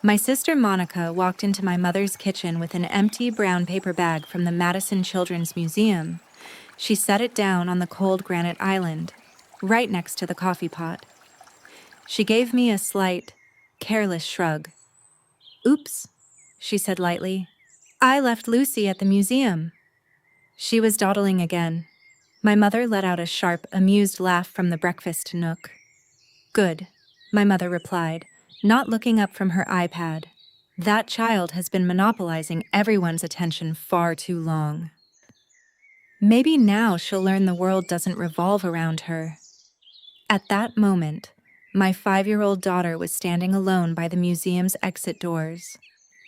My sister Monica walked into my mother's kitchen with an empty brown paper bag from the Madison Children's Museum. She set it down on the cold granite island, right next to the coffee pot. She gave me a slight, careless shrug. "Oops," she said lightly. "I left Lucy at the museum." She was dawdling again. My mother let out a sharp, amused laugh from the breakfast nook. "Good," my mother replied, not looking up from her iPad. "That child has been monopolizing everyone's attention far too long. Maybe now she'll learn the world doesn't revolve around her." At that moment, my 5-year-old daughter was standing alone by the museum's exit doors.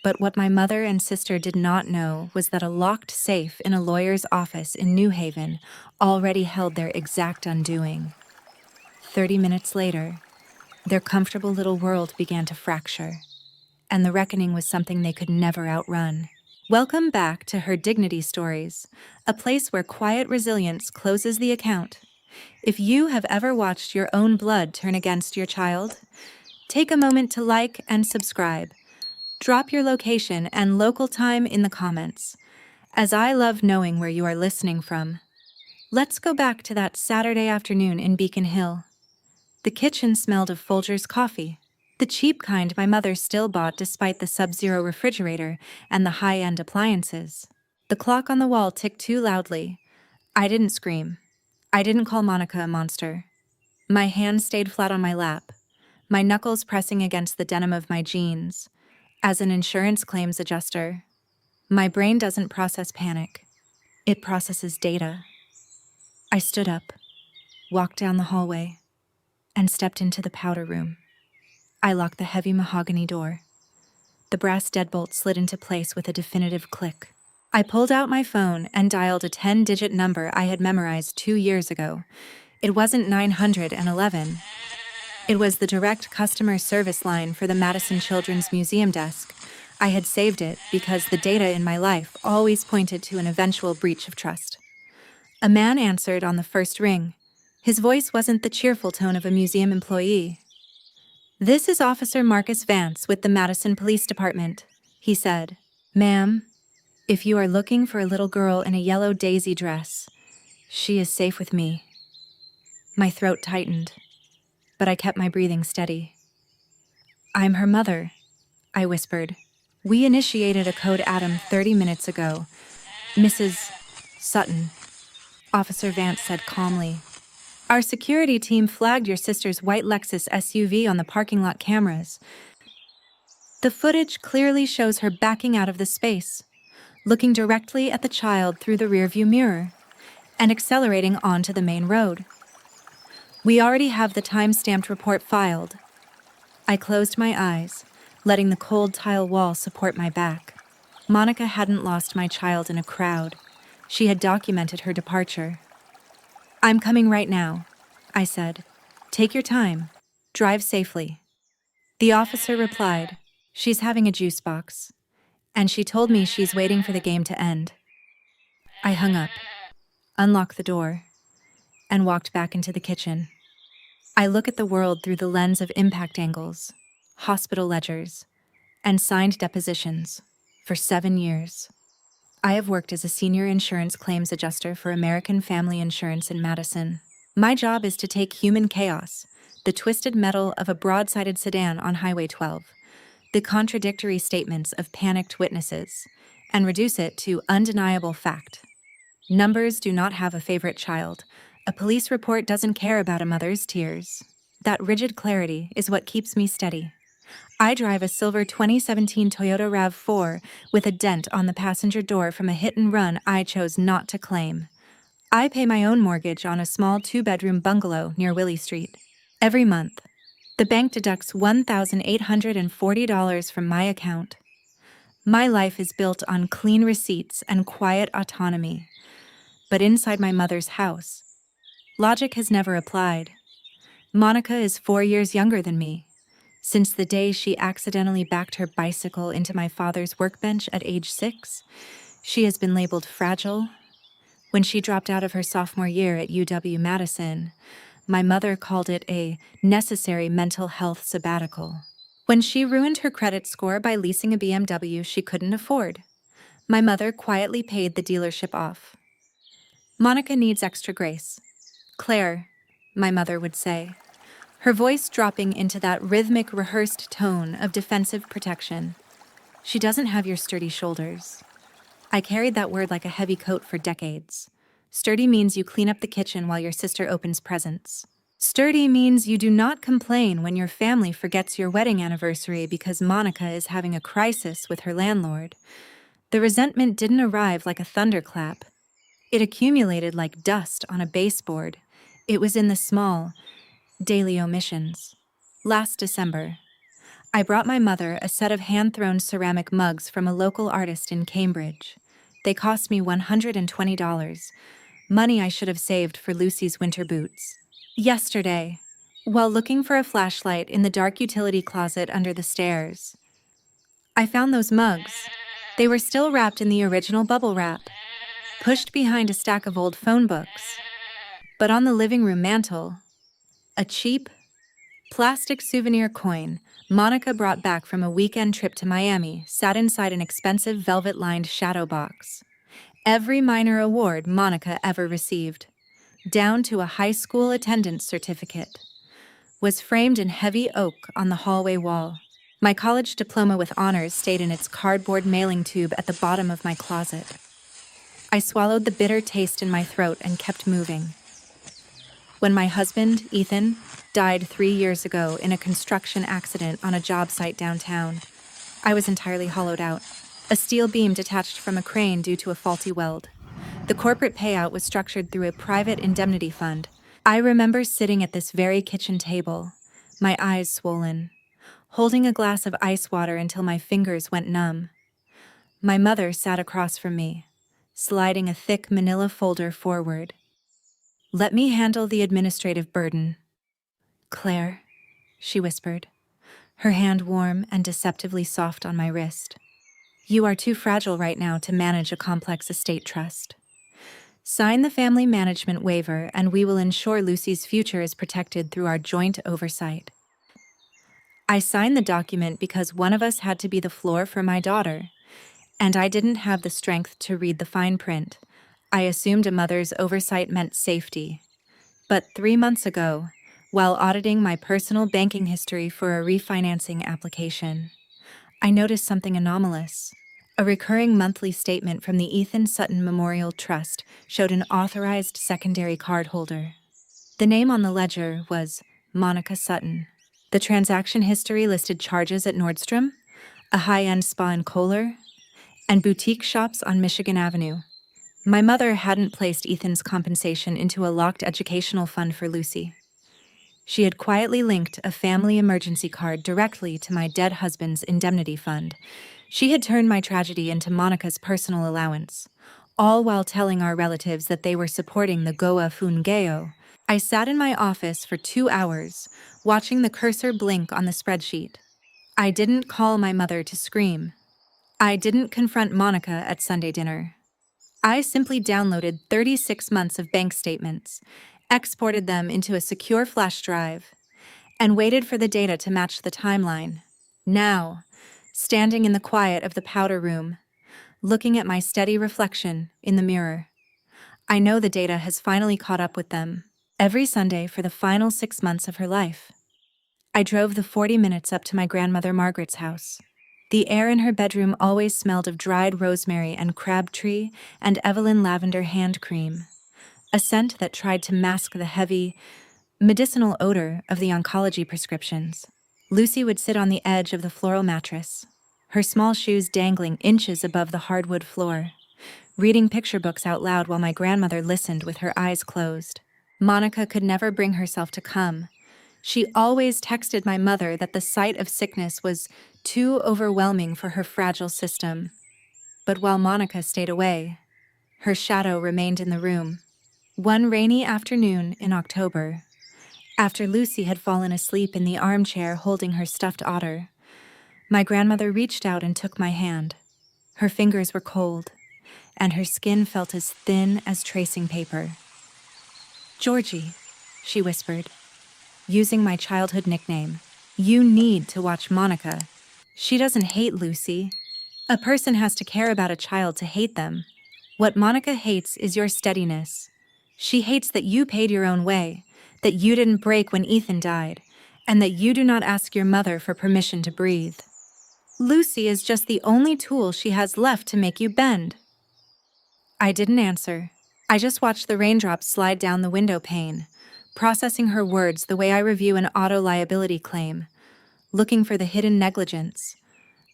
But what my mother and sister did not know was that a locked safe in a lawyer's office in New Haven already held their exact undoing. 30 minutes later, their comfortable little world began to fracture, and the reckoning was something they could never outrun. Welcome back to Her Dignity Stories, a place where quiet resilience closes the account. If you have ever watched your own blood turn against your child, take a moment to like and subscribe. Drop your location and local time in the comments, as I love knowing where you are listening from. Let's go back to that Saturday afternoon in Beacon Hill. The kitchen smelled of Folgers coffee, the cheap kind my mother still bought despite the sub-zero refrigerator and the high-end appliances. The clock on the wall ticked too loudly. I didn't scream. I didn't call Monica a monster. My hand stayed flat on my lap, my knuckles pressing against the denim of my jeans. As an insurance claims adjuster, my brain doesn't process panic. It processes data. I stood up, walked down the hallway, and stepped into the powder room. I locked the heavy mahogany door. The brass deadbolt slid into place with a definitive click. I pulled out my phone and dialed a 10-digit number I had memorized 2 years ago. It wasn't 911. It was the direct customer service line for the Madison Children's Museum desk. I had saved it because the data in my life always pointed to an eventual breach of trust. A man answered on the first ring. His voice wasn't the cheerful tone of a museum employee. "This is Officer Marcus Vance with the Madison Police Department," he said. "Ma'am, if you are looking for a little girl in a yellow daisy dress, she is safe with me." My throat tightened, but I kept my breathing steady. "I'm her mother," I whispered. "We initiated a code Atom 30 minutes ago. Mrs. Sutton," Officer Vance said calmly. "Our security team flagged your sister's white Lexus SUV on the parking lot cameras. The footage clearly shows her backing out of the space, looking directly at the child through the rearview mirror, and accelerating onto the main road. We already have the time-stamped report filed." I closed my eyes, letting the cold tile wall support my back. Monica hadn't lost my child in a crowd. She had documented her departure. "I'm coming right now," I said. "Take your time. Drive safely." The officer replied, "She's having a juice box, and she told me she's waiting for the game to end." I hung up, unlocked the door, and walked back into the kitchen. I look at the world through the lens of impact angles, hospital ledgers, and signed depositions for 7 years. I have worked as a senior insurance claims adjuster for American Family Insurance in Madison. My job is to take human chaos, the twisted metal of a broad-sided sedan on Highway 12, the contradictory statements of panicked witnesses, and reduce it to undeniable fact. Numbers do not have a favorite child. A police report doesn't care about a mother's tears. That rigid clarity is what keeps me steady. I drive a silver 2017 Toyota RAV4 with a dent on the passenger door from a hit-and-run I chose not to claim. I pay my own mortgage on a small 2-bedroom bungalow near Willie Street. Every month, the bank deducts $1,840 from my account. My life is built on clean receipts and quiet autonomy. But inside my mother's house, logic has never applied. Monica is 4 years younger than me. Since the day she accidentally backed her bicycle into my father's workbench at age 6, she has been labeled fragile. When she dropped out of her sophomore year at UW-Madison, my mother called it a necessary mental health sabbatical. when she ruined her credit score by leasing a BMW she couldn't afford. My mother quietly paid the dealership off. Monica needs extra grace. Claire, my mother would say, her voice dropping into that rhythmic, rehearsed tone of defensive protection. She doesn't have your sturdy shoulders. I carried that word like a heavy coat for decades. Sturdy means you clean up the kitchen while your sister opens presents. Sturdy means you do not complain when your family forgets your wedding anniversary because Monica is having a crisis with her landlord. The resentment didn't arrive like a thunderclap. It accumulated like dust on a baseboard. It was in the small, daily omissions. Last December, I brought my mother a set of hand-thrown ceramic mugs from a local artist in Cambridge. They cost me $120, money I should have saved for Lucy's winter boots. Yesterday, while looking for a flashlight in the dark utility closet under the stairs, I found those mugs. They were still wrapped in the original bubble wrap, pushed behind a stack of old phone books. But on the living room mantel, a cheap, plastic souvenir coin Monica brought back from a weekend trip to Miami sat inside an expensive velvet-lined shadow box. Every minor award Monica ever received, down to a high school attendance certificate, was framed in heavy oak on the hallway wall. My college diploma with honors stayed in its cardboard mailing tube at the bottom of my closet. I swallowed the bitter taste in my throat and kept moving. When my husband, Ethan, died 3 years ago in a construction accident on a job site downtown, I was entirely hollowed out. A steel beam detached from a crane due to a faulty weld. The corporate payout was structured through a private indemnity fund. I remember sitting at this very kitchen table, my eyes swollen, holding a glass of ice water until my fingers went numb. My mother sat across from me, sliding a thick manila folder forward. "Let me handle the administrative burden." "Claire," she whispered, her hand warm and deceptively soft on my wrist. "You are too fragile right now to manage a complex estate trust. Sign the family management waiver and we will ensure Lucy's future is protected through our joint oversight." I signed the document because one of us had to be the floor for my daughter, and I didn't have the strength to read the fine print. I assumed a mother's oversight meant safety. But 3 months ago, while auditing my personal banking history for a refinancing application, I noticed something anomalous. A recurring monthly statement from the Ethan Sutton Memorial Trust showed an authorized secondary cardholder. The name on the ledger was Monica Sutton. The transaction history listed charges at Nordstrom, a high-end spa in Kohler, and boutique shops on Michigan Avenue. My mother hadn't placed Ethan's compensation into a locked educational fund for Lucy. She had quietly linked a family emergency card directly to my dead husband's indemnity fund. She had turned my tragedy into Monica's personal allowance, all while telling our relatives that they were supporting the Goa Fungeo. I sat in my office for 2 hours, watching the cursor blink on the spreadsheet. I didn't call my mother to scream. I didn't confront Monica at Sunday dinner. I simply downloaded 36 months of bank statements, exported them into a secure flash drive, and waited for the data to match the timeline. Now, standing in the quiet of the powder room, looking at my steady reflection in the mirror, I know the data has finally caught up with them. Every Sunday for the final 6 months of her life, I drove the 40 minutes up to my grandmother Margaret's house. The air in her bedroom always smelled of dried rosemary and crabtree and Evelyn lavender hand cream, a scent that tried to mask the heavy, medicinal odor of the oncology prescriptions. Lucy would sit on the edge of the floral mattress, her small shoes dangling inches above the hardwood floor, reading picture books out loud while my grandmother listened with her eyes closed. Monica could never bring herself to come. She always texted my mother that the sight of sickness was too overwhelming for her fragile system. But while Monica stayed away, her shadow remained in the room. One rainy afternoon in October, after Lucy had fallen asleep in the armchair holding her stuffed otter, my grandmother reached out and took my hand. Her fingers were cold, and her skin felt as thin as tracing paper. "Georgie," she whispered, using my childhood nickname. You need to watch Monica. She doesn't hate Lucy. A person has to care about a child to hate them. What Monica hates is your steadiness. She hates that you paid your own way, that you didn't break when Ethan died, and that you do not ask your mother for permission to breathe. Lucy is just the only tool she has left to make you bend. I didn't answer. I just watched the raindrops slide down the window pane, processing her words the way I review an auto liability claim, looking for the hidden negligence.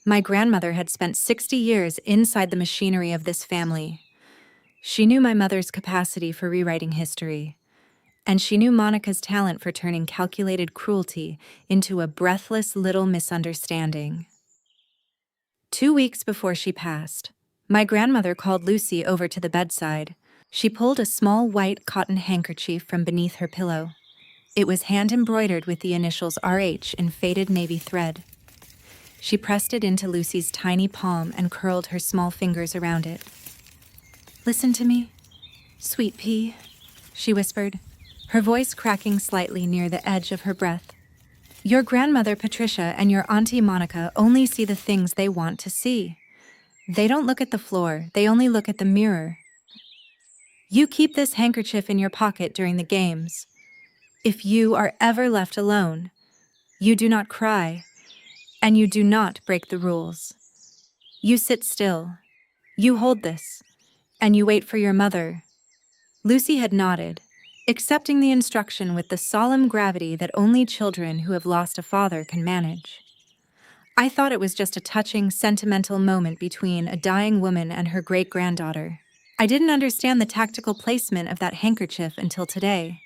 My grandmother had spent 60 years inside the machinery of this family. She knew my mother's capacity for rewriting history, and she knew Monica's talent for turning calculated cruelty into a breathless little misunderstanding. 2 weeks before she passed, my grandmother called Lucy over to the bedside. She pulled a small white cotton handkerchief from beneath her pillow. It was hand-embroidered with the initials RH in faded navy thread. She pressed it into Lucy's tiny palm and curled her small fingers around it. "Listen to me, sweet pea," she whispered, her voice cracking slightly near the edge of her breath. "Your grandmother Patricia and your auntie Monica only see the things they want to see. They don't look at the floor, they only look at the mirror. You keep this handkerchief in your pocket during the games. If you are ever left alone, you do not cry, and you do not break the rules. You sit still, you hold this, and you wait for your mother." Lucy had nodded, accepting the instruction with the solemn gravity that only children who have lost a father can manage. I thought it was just a touching, sentimental moment between a dying woman and her great-granddaughter. I didn't understand the tactical placement of that handkerchief until today.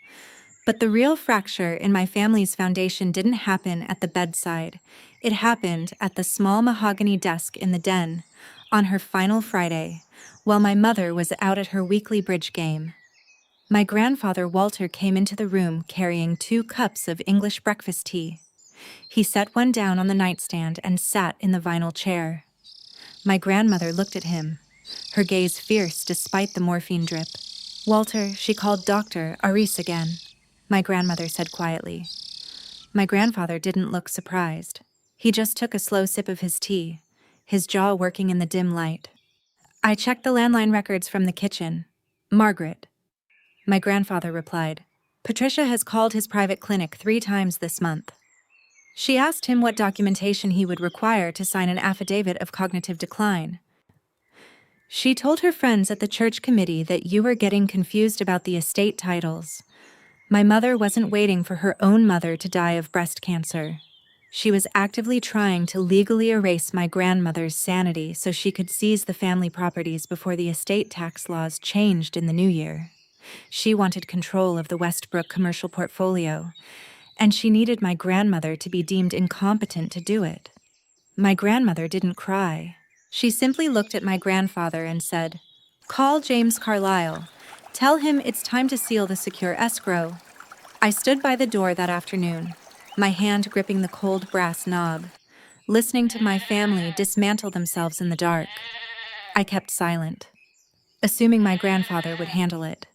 But the real fracture in my family's foundation didn't happen at the bedside. It happened at the small mahogany desk in the den, on her final Friday, while my mother was out at her weekly bridge game. My grandfather Walter came into the room carrying 2 cups of English breakfast tea. He set one down on the nightstand and sat in the vinyl chair. My grandmother looked at him, her gaze fierce despite the morphine drip. "Walter," she called Dr. Aris again, my grandmother said quietly. My grandfather didn't look surprised. He just took a slow sip of his tea, his jaw working in the dim light. "I checked the landline records from the kitchen. Margaret," my grandfather replied. "Patricia has called his private clinic 3 times this month. She asked him what documentation he would require to sign an affidavit of cognitive decline. She told her friends at the church committee that you were getting confused about the estate titles. My mother wasn't waiting for her own mother to die of breast cancer. She was actively trying to legally erase my grandmother's sanity so she could seize the family properties before the estate tax laws changed in the new year. She wanted control of the Westbrook commercial portfolio, and she needed my grandmother to be deemed incompetent to do it." My grandmother didn't cry. She simply looked at my grandfather and said, "Call James Carlisle. Tell him it's time to seal the secure escrow." I stood by the door that afternoon, my hand gripping the cold brass knob, listening to my family dismantle themselves in the dark. I kept silent, assuming my grandfather would handle it.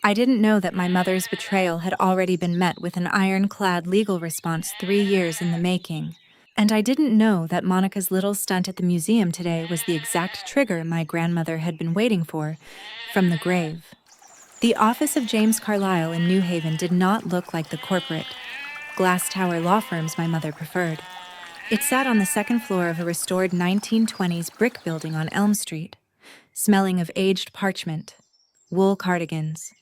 I didn't know that my mother's betrayal had already been met with an ironclad legal response 3 years in the making. And I didn't know that Monica's little stunt at the museum today was the exact trigger my grandmother had been waiting for from the grave. The office of James Carlisle in New Haven did not look like the corporate, glass tower law firms my mother preferred. It sat on the 2nd floor of a restored 1920s brick building on Elm Street, smelling of aged parchment, wool cardigans,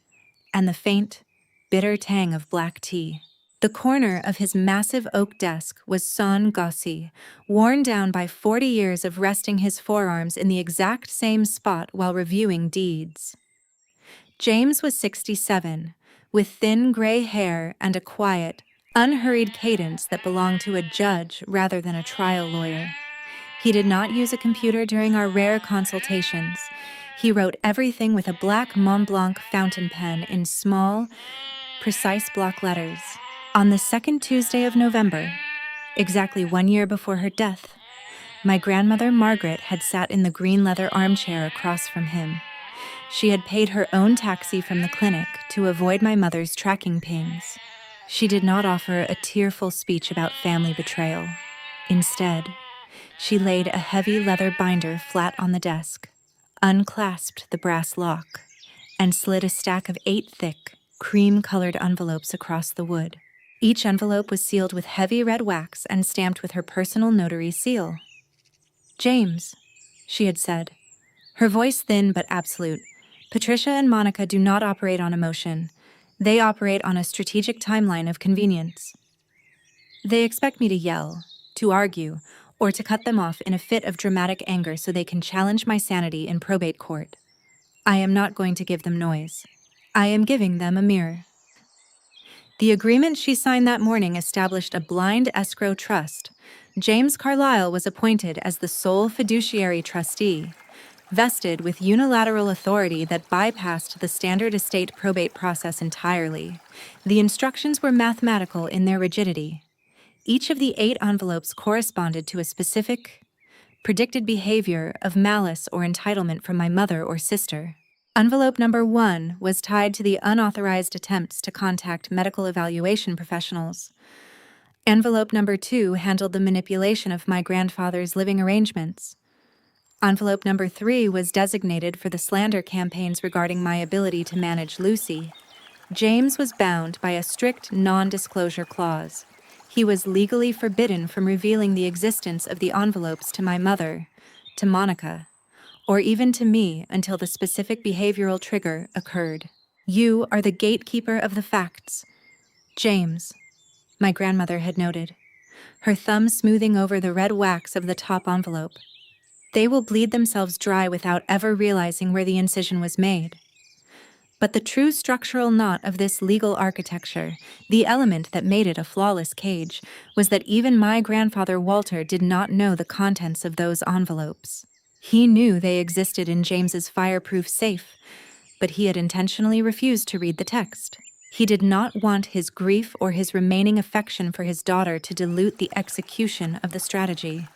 and the faint, bitter tang of black tea. The corner of his massive oak desk was son Gossi, worn down by 40 years of resting his forearms in the exact same spot while reviewing deeds. James was 67, with thin gray hair and a quiet, unhurried cadence that belonged to a judge rather than a trial lawyer. He did not use a computer during our rare consultations. He wrote everything with a black Mont Blanc fountain pen in small, precise block letters. On the 2nd Tuesday of November, exactly 1 year before her death, my grandmother Margaret had sat in the green leather armchair across from him. She had paid her own taxi from the clinic to avoid my mother's tracking pings. She did not offer a tearful speech about family betrayal. Instead, she laid a heavy leather binder flat on the desk, unclasped the brass lock, and slid a stack of 8 thick, cream-colored envelopes across the wood. Each envelope was sealed with heavy red wax and stamped with her personal notary seal. "James," she had said, her voice thin but absolute, "Patricia and Monica do not operate on emotion. They operate on a strategic timeline of convenience. They expect me to yell, to argue, or to cut them off in a fit of dramatic anger so they can challenge my sanity in probate court. I am not going to give them noise. I am giving them a mirror." The agreement she signed that morning established a blind escrow trust. James Carlisle was appointed as the sole fiduciary trustee, vested with unilateral authority that bypassed the standard estate probate process entirely. The instructions were mathematical in their rigidity. Each of the 8 envelopes corresponded to a specific, predicted behavior of malice or entitlement from my mother or sister. Envelope number 1 was tied to the unauthorized attempts to contact medical evaluation professionals. Envelope number 2 handled the manipulation of my grandfather's living arrangements. Envelope number 3 was designated for the slander campaigns regarding my ability to manage Lucy. James was bound by a strict non-disclosure clause. He was legally forbidden from revealing the existence of the envelopes to my mother, to Monica, or even to me until the specific behavioral trigger occurred. "You are the gatekeeper of the facts, James," my grandmother had noted, her thumb smoothing over the red wax of the top envelope. "They will bleed themselves dry without ever realizing where the incision was made." But the true structural knot of this legal architecture, the element that made it a flawless cage, was that even my grandfather Walter did not know the contents of those envelopes. He knew they existed in James's fireproof safe, but he had intentionally refused to read the text. He did not want his grief or his remaining affection for his daughter to dilute the execution of the strategy.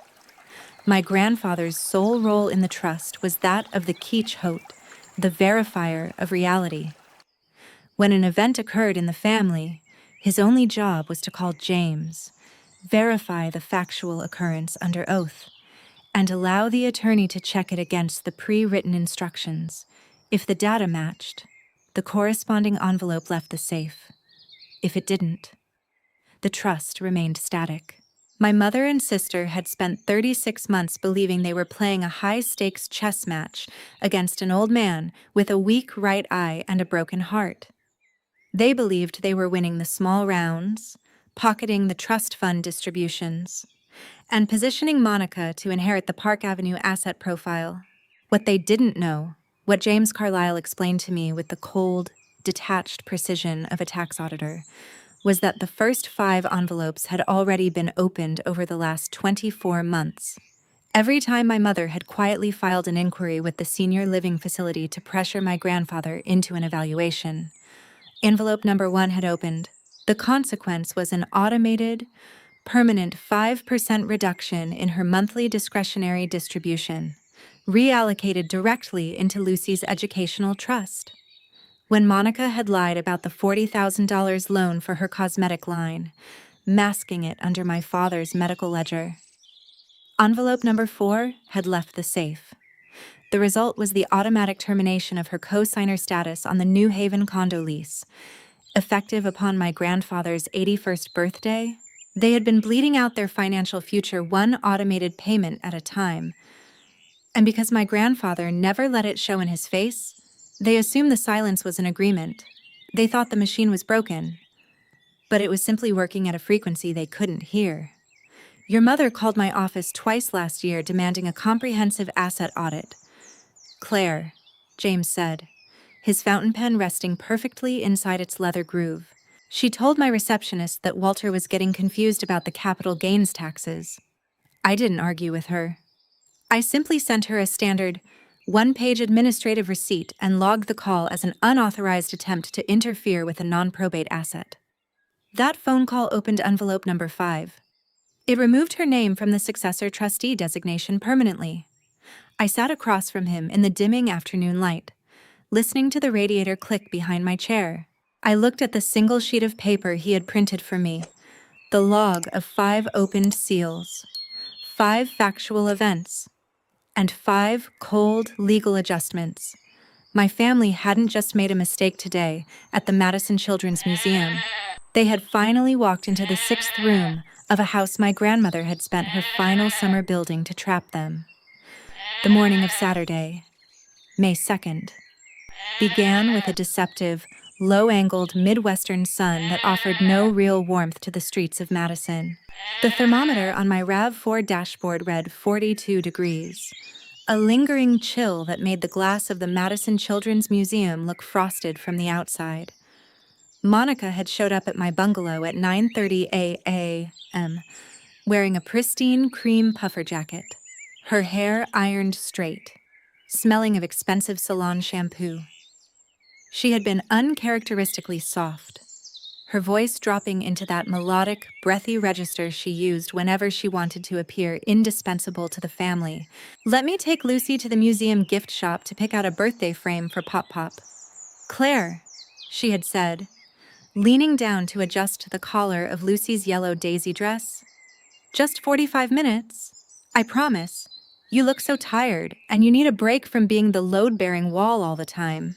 My grandfather's sole role in the trust was that of the Keech-Hote, the verifier of reality. When an event occurred in the family, his only job was to call James, verify the factual occurrence under oath, and allow the attorney to check it against the pre-written instructions. If the data matched, the corresponding envelope left the safe. If it didn't, the trust remained static. My mother and sister had spent 36 months believing they were playing a high-stakes chess match against an old man with a weak right eye and a broken heart. They believed they were winning the small rounds, pocketing the trust fund distributions, and positioning Monica to inherit the Park Avenue asset profile. What they didn't know, what James Carlisle explained to me with the cold, detached precision of a tax auditor, was that the first 5 envelopes had already been opened over the last 24 months. Every time my mother had quietly filed an inquiry with the senior living facility to pressure my grandfather into an evaluation, envelope number 1 had opened. The consequence was an automated, permanent 5% reduction in her monthly discretionary distribution, reallocated directly into Lucy's educational trust. When Monica had lied about the $40,000 loan for her cosmetic line, masking it under my father's medical ledger, envelope number 4 had left the safe. The result was the automatic termination of her co-signer status on the New Haven condo lease, effective upon my grandfather's 81st birthday. They had been bleeding out their financial future one automated payment at a time, and because my grandfather never let it show in his face, they assumed the silence was an agreement. They thought the machine was broken, but it was simply working at a frequency they couldn't hear. "Your mother called my office twice last year demanding a comprehensive asset audit." "Claire," James said, his fountain pen resting perfectly inside its leather groove. "She told my receptionist that Walter was getting confused about the capital gains taxes." I didn't argue with her. I simply sent her a standard 1-page administrative receipt and logged the call as an unauthorized attempt to interfere with a non-probate asset. That phone call opened envelope number 5. It removed her name from the successor trustee designation permanently. I sat across from him in the dimming afternoon light, listening to the radiator click behind my chair. I looked at the single sheet of paper he had printed for me, the log of 5 opened seals, 5 factual events, and 5 cold legal adjustments. My family hadn't just made a mistake today at the Madison Children's Museum. They had finally walked into the 6th room of a house my grandmother had spent her final summer building to trap them. The morning of Saturday, May 2nd, began with a deceptive, low-angled Midwestern sun that offered no real warmth to the streets of Madison. The thermometer on my RAV4 dashboard read 42 degrees, a lingering chill that made the glass of the Madison Children's Museum look frosted from the outside. Monica had showed up at my bungalow at 9:30 a.m., wearing a pristine cream puffer jacket, her hair ironed straight, smelling of expensive salon shampoo. She had been uncharacteristically soft, her voice dropping into that melodic, breathy register she used whenever she wanted to appear indispensable to the family. "Let me take Lucy to the museum gift shop to pick out a birthday frame for Pop Pop." "Claire," she had said, leaning down to adjust the collar of Lucy's yellow daisy dress. "Just 45 minutes. I promise. You look so tired, and you need a break from being the load-bearing wall all the time."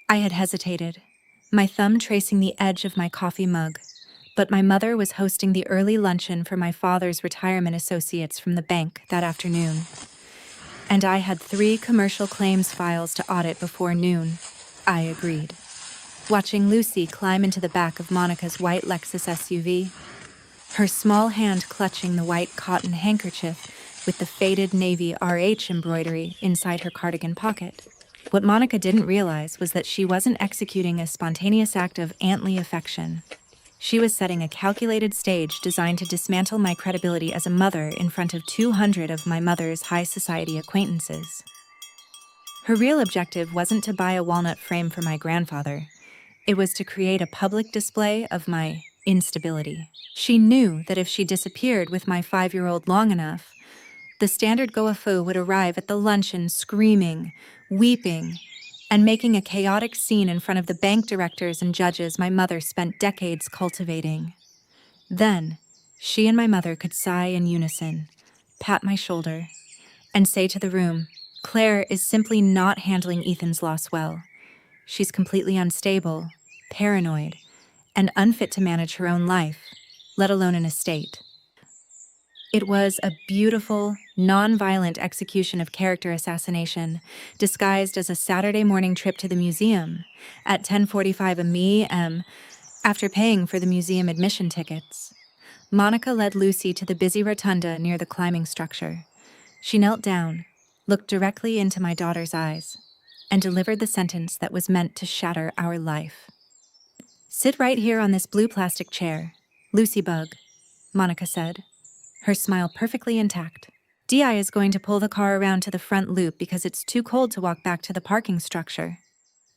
I had hesitated, my thumb tracing the edge of my coffee mug, but my mother was hosting the early luncheon for my father's retirement associates from the bank that afternoon. And I had 3 commercial claims files to audit before noon. I agreed, watching Lucy climb into the back of Monica's white Lexus SUV, her small hand clutching the white cotton handkerchief with the faded navy RH embroidery inside her cardigan pocket. What Monica didn't realize was that she wasn't executing a spontaneous act of auntly affection. She was setting a calculated stage designed to dismantle my credibility as a mother in front of 200 of my mother's high society acquaintances. Her real objective wasn't to buy a walnut frame for my grandfather. It was to create a public display of my instability. She knew that if she disappeared with my 5-year-old long enough, the standard Goafu would arrive at the luncheon screaming, weeping, and making a chaotic scene in front of the bank directors and judges my mother spent decades cultivating. Then, she and my mother could sigh in unison, pat my shoulder, and say to the room, "Claire is simply not handling Ethan's loss well. She's completely unstable, paranoid, and unfit to manage her own life, let alone an estate." It was a beautiful, non-violent execution of character assassination, disguised as a Saturday morning trip to the museum at 10:45 a.m. after paying for the museum admission tickets. Monica led Lucy to the busy rotunda near the climbing structure. She knelt down, looked directly into my daughter's eyes, and delivered the sentence that was meant to shatter our life. "Sit right here on this blue plastic chair, Lucy Bug," Monica said, her smile perfectly intact. "Di is going to pull the car around to the front loop because it's too cold to walk back to the parking structure.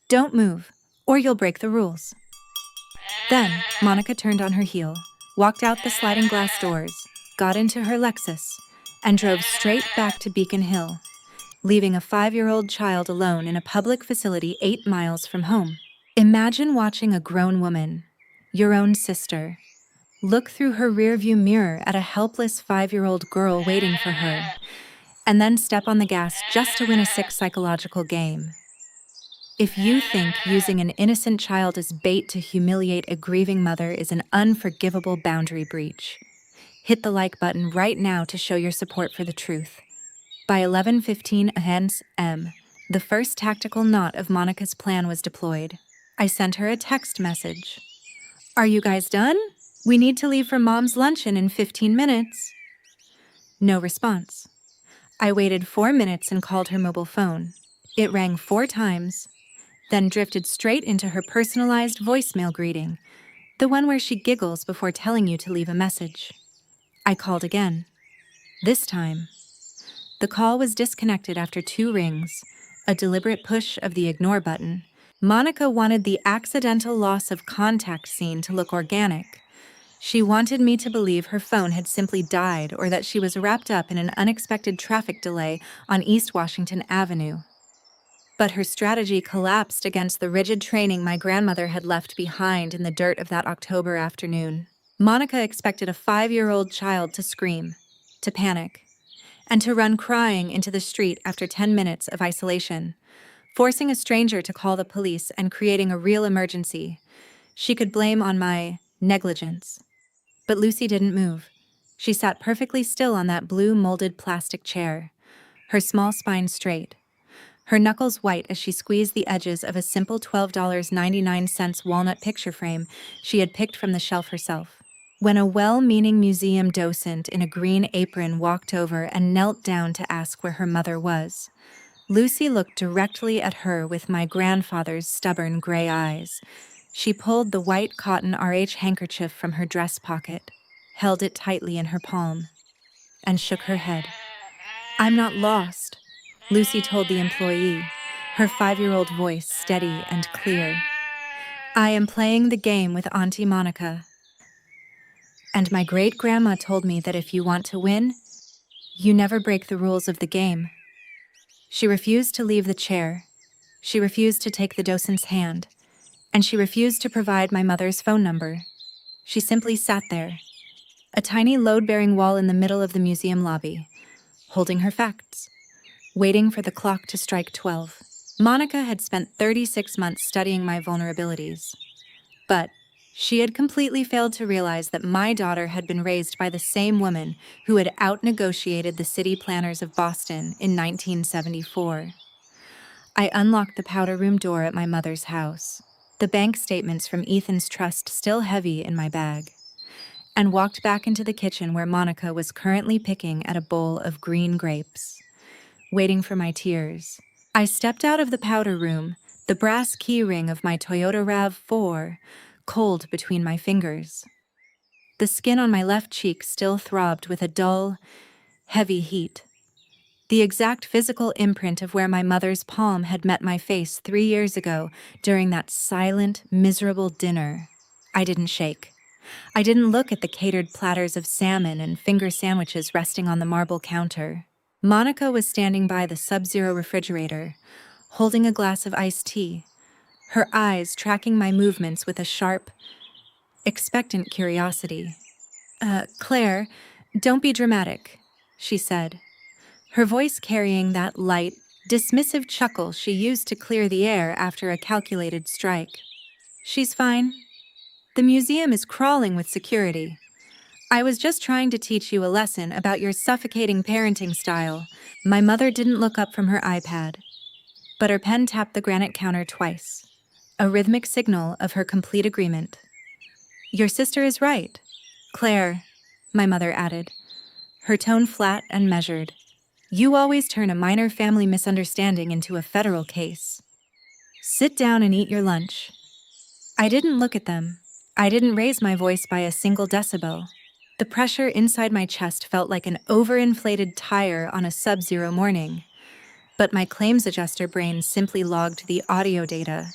Don't move, or you'll break the rules." Then, Monica turned on her heel, walked out the sliding glass doors, got into her Lexus, and drove straight back to Beacon Hill, leaving a 5-year-old child alone in a public facility 8 miles from home. Imagine watching a grown woman, your own sister, look through her rearview mirror at a helpless 5-year-old girl waiting for her, and then step on the gas just to win a sick psychological game. If you think using an innocent child as bait to humiliate a grieving mother is an unforgivable boundary breach, hit the like button right now to show your support for the truth. By 11:15 a.m., the first tactical knot of Monica's plan was deployed. I sent her a text message. "Are you guys done? We need to leave for Mom's luncheon in 15 minutes. No response. I waited 4 minutes and called her mobile phone. It rang 4 times, then drifted straight into her personalized voicemail greeting, the one where she giggles before telling you to leave a message. I called again. This time, the call was disconnected after 2 rings, a deliberate push of the ignore button. Monica wanted the accidental loss of contact scene to look organic. She wanted me to believe her phone had simply died or that she was wrapped up in an unexpected traffic delay on East Washington Avenue. But her strategy collapsed against the rigid training my grandmother had left behind in the dirt of that October afternoon. Monica expected a 5-year-old child to scream, to panic, and to run crying into the street after 10 minutes of isolation, forcing a stranger to call the police and creating a real emergency she could blame on my negligence. But Lucy didn't move. She sat perfectly still on that blue molded plastic chair, her small spine straight, her knuckles white as she squeezed the edges of a simple $12.99 walnut picture frame she had picked from the shelf herself. When a well-meaning museum docent in a green apron walked over and knelt down to ask where her mother was, Lucy looked directly at her with my grandfather's stubborn gray eyes. She pulled the white cotton RH handkerchief from her dress pocket, held it tightly in her palm, and shook her head. "I'm not lost," Lucy told the employee, her 5-year-old voice steady and clear. "I am playing the game with Auntie Monica. And my great-grandma told me that if you want to win, you never break the rules of the game." She refused to leave the chair. She refused to take the docent's hand. And she refused to provide my mother's phone number. She simply sat there, a tiny load-bearing wall in the middle of the museum lobby, holding her facts, waiting for the clock to strike 12. Monica had spent 36 months studying my vulnerabilities, but she had completely failed to realize that my daughter had been raised by the same woman who had out-negotiated the city planners of Boston in 1974. I unlocked the powder room door at my mother's house, the bank statements from Ethan's trust still heavy in my bag, and walked back into the kitchen where Monica was currently picking at a bowl of green grapes, waiting for my tears. I stepped out of the powder room, the brass key ring of my Toyota RAV4 cold between my fingers. The skin on my left cheek still throbbed with a dull, heavy heat, the exact physical imprint of where my mother's palm had met my face 3 years ago during that silent, miserable dinner. I didn't shake. I didn't look at the catered platters of salmon and finger sandwiches resting on the marble counter. Monica was standing by the sub-zero refrigerator, holding a glass of iced tea, her eyes tracking my movements with a sharp, expectant curiosity. "Claire, don't be dramatic," she said, her voice carrying that light, dismissive chuckle she used to clear the air after a calculated strike. "She's fine. The museum is crawling with security. I was just trying to teach you a lesson about your suffocating parenting style." My mother didn't look up from her iPad, but her pen tapped the granite counter twice, a rhythmic signal of her complete agreement. "Your sister is right, Claire," my mother added, her tone flat and measured. "You always turn a minor family misunderstanding into a federal case. Sit down and eat your lunch." I didn't look at them. I didn't raise my voice by a single decibel. The pressure inside my chest felt like an overinflated tire on a sub-zero morning, but my claims adjuster brain simply logged the audio data.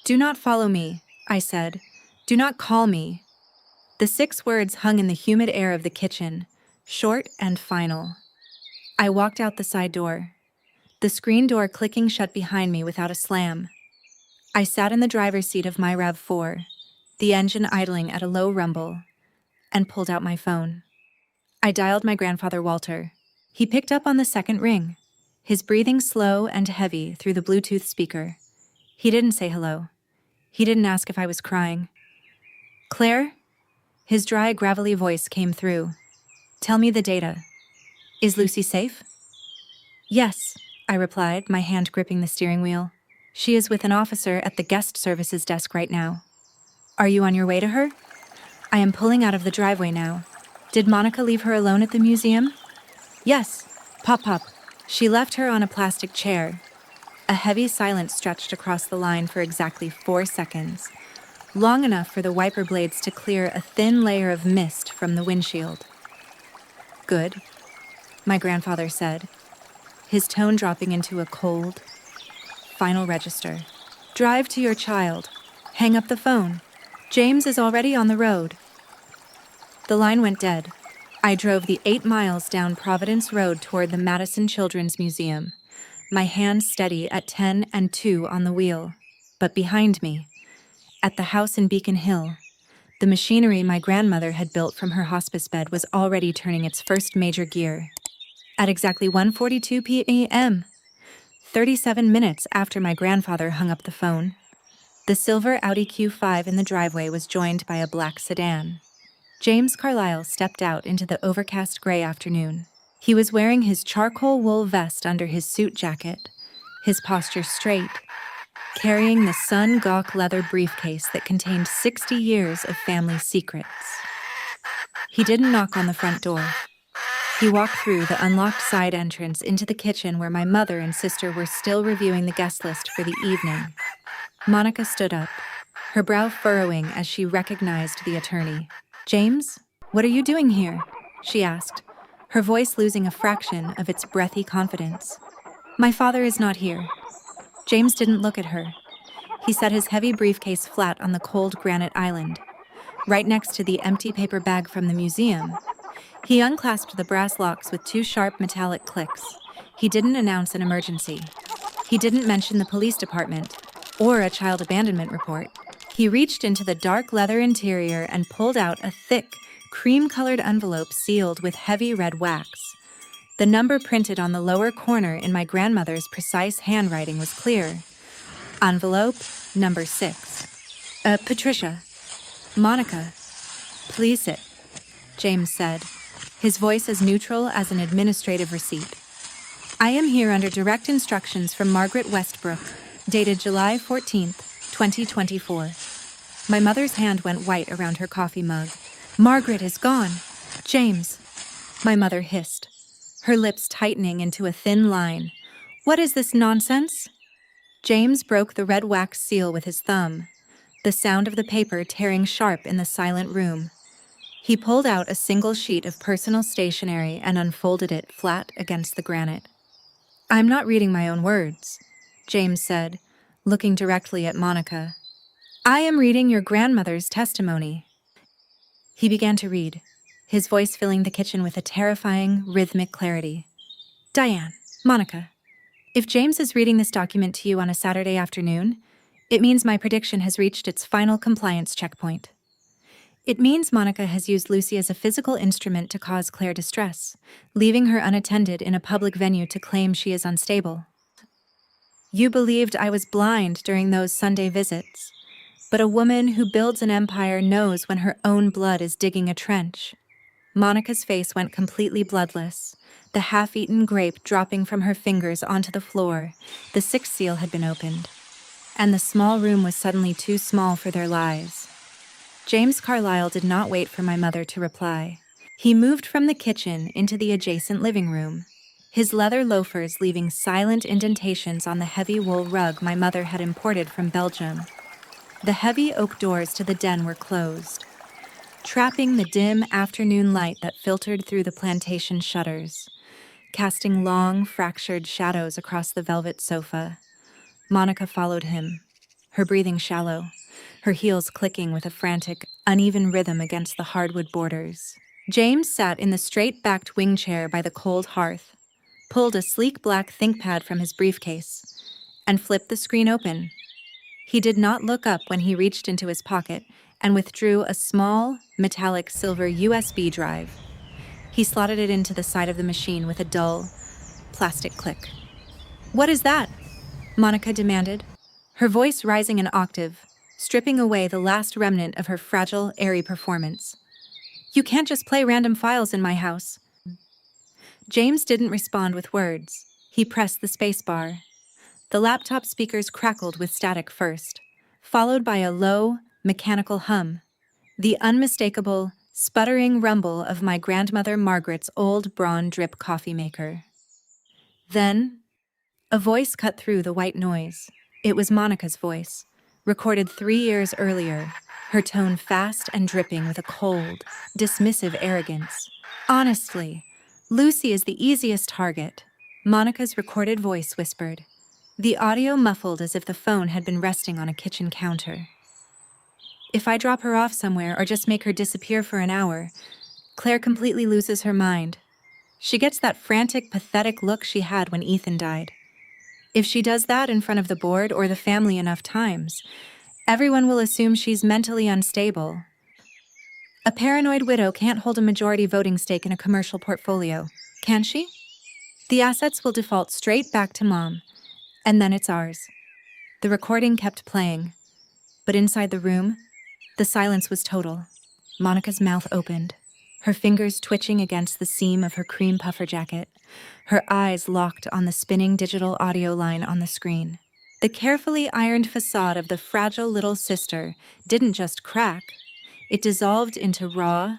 "Do not follow me," I said. "Do not call me." The 6 words hung in the humid air of the kitchen, short and final. I walked out the side door, the screen door clicking shut behind me without a slam. I sat in the driver's seat of my RAV4, the engine idling at a low rumble, and pulled out my phone. I dialed my grandfather Walter. He picked up on the second ring, his breathing slow and heavy through the Bluetooth speaker. He didn't say hello. He didn't ask if I was crying. "Claire?" His dry, gravelly voice came through. "Tell me the data. Is Lucy safe?" "Yes," I replied, my hand gripping the steering wheel. "She is with an officer at the guest services desk right now. Are you on your way to her?" "I am pulling out of the driveway now. Did Monica leave her alone at the museum?" "Yes. Pop, pop." She left her on a plastic chair. A heavy silence stretched across the line for exactly 4 seconds, long enough for the wiper blades to clear a thin layer of mist from the windshield. "Good," my grandfather said, his tone dropping into a cold, final register. "Drive to your child. Hang up the phone. James is already on the road." The line went dead. I drove the 8 miles down Providence Road toward the Madison Children's Museum, my hand steady at 10 and 2 on the wheel. But behind me, at the house in Beacon Hill, the machinery my grandmother had built from her hospice bed was already turning its first major gear. At exactly 1:42 p.m., 37 minutes after my grandfather hung up the phone, the silver Audi Q5 in the driveway was joined by a black sedan. James Carlisle stepped out into the overcast gray afternoon. He was wearing his charcoal wool vest under his suit jacket, his posture straight, carrying the sun-gawk leather briefcase that contained 60 years of family secrets. He didn't knock on the front door. He walked through the unlocked side entrance into the kitchen where my mother and sister were still reviewing the guest list for the evening. Monica stood up, her brow furrowing as she recognized the attorney. "James, what are you doing here?" she asked, her voice losing a fraction of its breathy confidence. "My father is not here." James didn't look at her. He set his heavy briefcase flat on the cold granite island, right next to the empty paper bag from the museum. He unclasped the brass locks with 2 sharp metallic clicks. He didn't announce an emergency. He didn't mention the police department or a child abandonment report. He reached into the dark leather interior and pulled out a thick, cream-colored envelope sealed with heavy red wax. The number printed on the lower corner in my grandmother's precise handwriting was clear. Envelope number 6. Patricia. Monica. Please sit," James said, his voice as neutral as an administrative receipt. "I am here under direct instructions from Margaret Westbrook, dated July 14th, 2024. My mother's hand went white around her coffee mug. "Margaret is gone. James," my mother hissed, her lips tightening into a thin line. "What is this nonsense?" James broke the red wax seal with his thumb, the sound of the paper tearing sharp in the silent room. He pulled out a single sheet of personal stationery and unfolded it flat against the granite. "I'm not reading my own words," James said, looking directly at Monica. "I am reading your grandmother's testimony." He began to read, his voice filling the kitchen with a terrifying, rhythmic clarity. "Diane, Monica, if James is reading this document to you on a Saturday afternoon, it means my prediction has reached its final compliance checkpoint. It means Monica has used Lucy as a physical instrument to cause Claire distress, leaving her unattended in a public venue to claim she is unstable. You believed I was blind during those Sunday visits, but a woman who builds an empire knows when her own blood is digging a trench." Monica's face went completely bloodless, the half-eaten grape dropping from her fingers onto the floor. The 6th seal had been opened, and the small room was suddenly too small for their lives. James Carlisle did not wait for my mother to reply. He moved from the kitchen into the adjacent living room, his leather loafers leaving silent indentations on the heavy wool rug my mother had imported from Belgium. The heavy oak doors to the den were closed, trapping the dim afternoon light that filtered through the plantation shutters, casting long, fractured shadows across the velvet sofa. Monica followed him, her breathing shallow, her heels clicking with a frantic, uneven rhythm against the hardwood borders. James sat in the straight-backed wing chair by the cold hearth, pulled a sleek black ThinkPad from his briefcase, and flipped the screen open. He did not look up when he reached into his pocket and withdrew a small, metallic silver USB drive. He slotted it into the side of the machine with a dull, plastic click. "What is that?" Monica demanded, her voice rising an octave, stripping away the last remnant of her fragile, airy performance. "You can't just play random files in my house." James didn't respond with words. He pressed the spacebar. The laptop speakers crackled with static first, followed by a low, mechanical hum, the unmistakable, sputtering rumble of my grandmother Margaret's old Braun drip coffee maker. Then, a voice cut through the white noise. It was Monica's voice, recorded 3 years earlier, her tone fast and dripping with a cold, dismissive arrogance. "Honestly, Lucy is the easiest target," Monica's recorded voice whispered, the audio muffled as if the phone had been resting on a kitchen counter. "If I drop her off somewhere or just make her disappear for an hour, Claire completely loses her mind. She gets that frantic, pathetic look she had when Ethan died. If she does that in front of the board or the family enough times, everyone will assume she's mentally unstable. A paranoid widow can't hold a majority voting stake in a commercial portfolio, can she? The assets will default straight back to Mom, and then it's ours. The recording kept playing, but inside the room, the silence was total. Monica's mouth opened, her fingers twitching against the seam of her cream puffer jacket, her eyes locked on the spinning digital audio line on the screen. The carefully ironed facade of the fragile little sister didn't just crack, it dissolved into raw,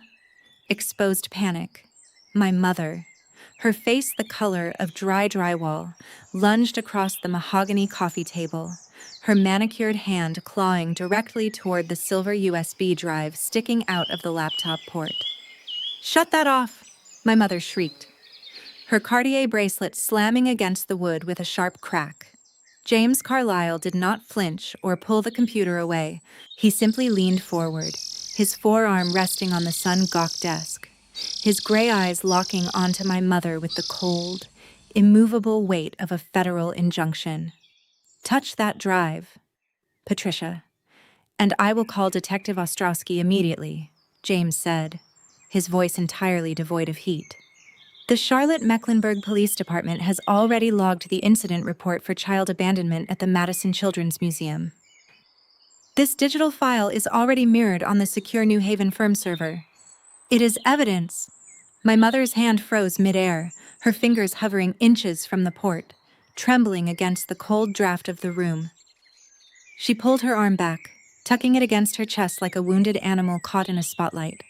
exposed panic. My mother, her face the color of dry drywall, lunged across the mahogany coffee table, her manicured hand clawing directly toward the silver USB drive sticking out of the laptop port. "Shut that off!" my mother shrieked, her Cartier bracelet slamming against the wood with a sharp crack. James Carlyle did not flinch or pull the computer away. He simply leaned forward, his forearm resting on the sun-gawked desk, his gray eyes locking onto my mother with the cold, immovable weight of a federal injunction. "Touch that drive, Patricia, and I will call Detective Ostrowski immediately," James said, his voice entirely devoid of heat. The Charlotte-Mecklenburg Police Department has already logged the incident report for child abandonment at the Madison Children's Museum. This digital file is already mirrored on the secure New Haven firm server. It is evidence. My mother's hand froze midair, her fingers hovering inches from the port, trembling against the cold draft of the room. She pulled her arm back, tucking it against her chest like a wounded animal caught in a spotlight.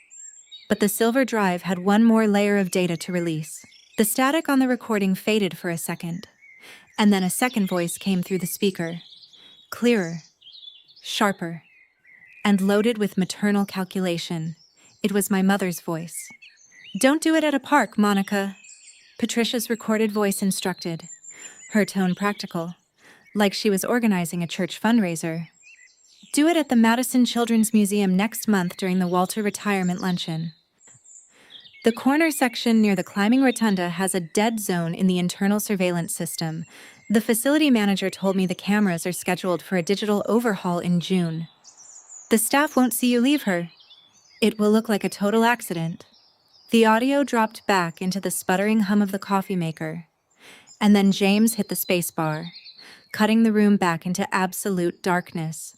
But the silver drive had one more layer of data to release. The static on the recording faded for a second, and then a second voice came through the speaker, clearer, sharper, and loaded with maternal calculation. It was my mother's voice. "Don't do it at a park, Monica," Patricia's recorded voice instructed, her tone practical, like she was organizing a church fundraiser. "Do it at the Madison Children's Museum next month during the Walter Retirement Luncheon. The corner section near the climbing rotunda has a dead zone in the internal surveillance system. The facility manager told me the cameras are scheduled for a digital overhaul in June. The staff won't see you leave her. It will look like a total accident." The audio dropped back into the sputtering hum of the coffee maker, and then James hit the space bar, cutting the room back into absolute darkness.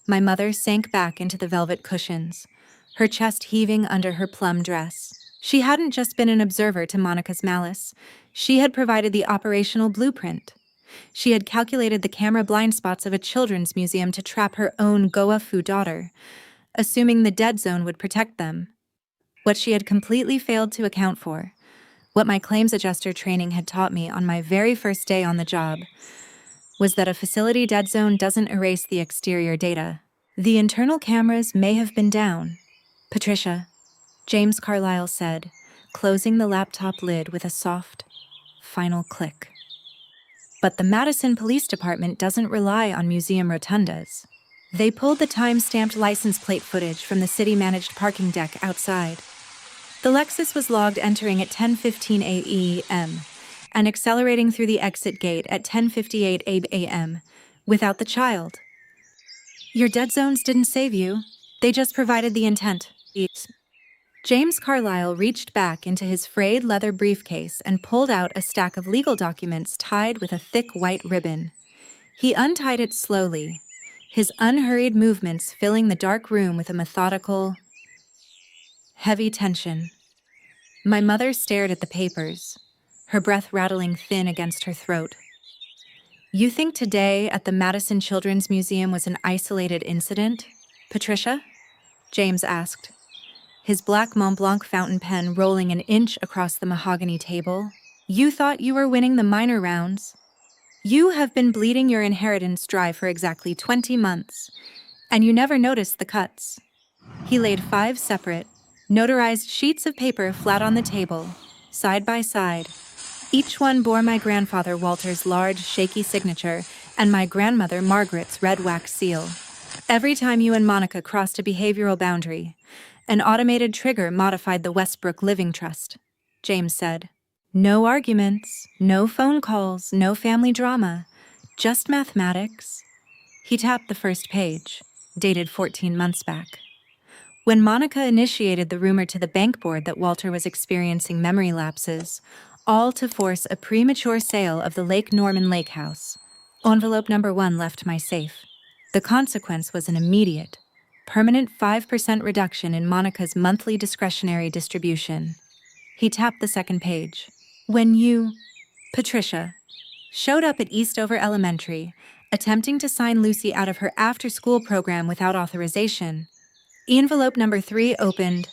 My mother sank back into the velvet cushions, her chest heaving under her plum dress. She hadn't just been an observer to Monica's malice. She had provided the operational blueprint. She had calculated the camera blind spots of a children's museum to trap her own Goa-Fu daughter, assuming the dead zone would protect them. What she had completely failed to account for, what my claims adjuster training had taught me on my very first day on the job, was that a facility dead zone doesn't erase the exterior data. The internal cameras may have been down. "Patricia," James Carlyle said, closing the laptop lid with a soft, final click. "But the Madison Police Department doesn't rely on museum rotundas. They pulled the time-stamped license plate footage from the city-managed parking deck outside. The Lexus was logged entering at 10:15 a.m. and accelerating through the exit gate at 10:58 a.m. without the child. Your dead zones didn't save you. They just provided the intent." James Carlyle reached back into his frayed leather briefcase and pulled out a stack of legal documents tied with a thick white ribbon. He untied it slowly, his unhurried movements filling the dark room with a methodical, heavy tension. My mother stared at the papers, her breath rattling thin against her throat. "You think today at the Madison Children's Museum was an isolated incident, Patricia?" James asked, his black Mont Blanc fountain pen rolling an inch across the mahogany table. "You thought you were winning the minor rounds. You have been bleeding your inheritance dry for exactly 20 months, and you never noticed the cuts." He laid 5 separate, notarized sheets of paper flat on the table, side by side. Each one bore my grandfather Walter's large, shaky signature and my grandmother Margaret's red wax seal. "Every time you and Monica crossed a behavioral boundary, an automated trigger modified the Westbrook Living Trust," James said. "No arguments, no phone calls, no family drama. Just mathematics? He tapped the first page, dated 14 months back. When Monica initiated the rumor to the bank board that Walter was experiencing memory lapses, all to force a premature sale of the Lake Norman Lake House, envelope number 1 left my safe. The consequence was an immediate, permanent 5% reduction in Monica's monthly discretionary distribution. He tapped the second page. When you, Patricia, showed up at Eastover Elementary, attempting to sign Lucy out of her after-school program without authorization, envelope number 3 opened.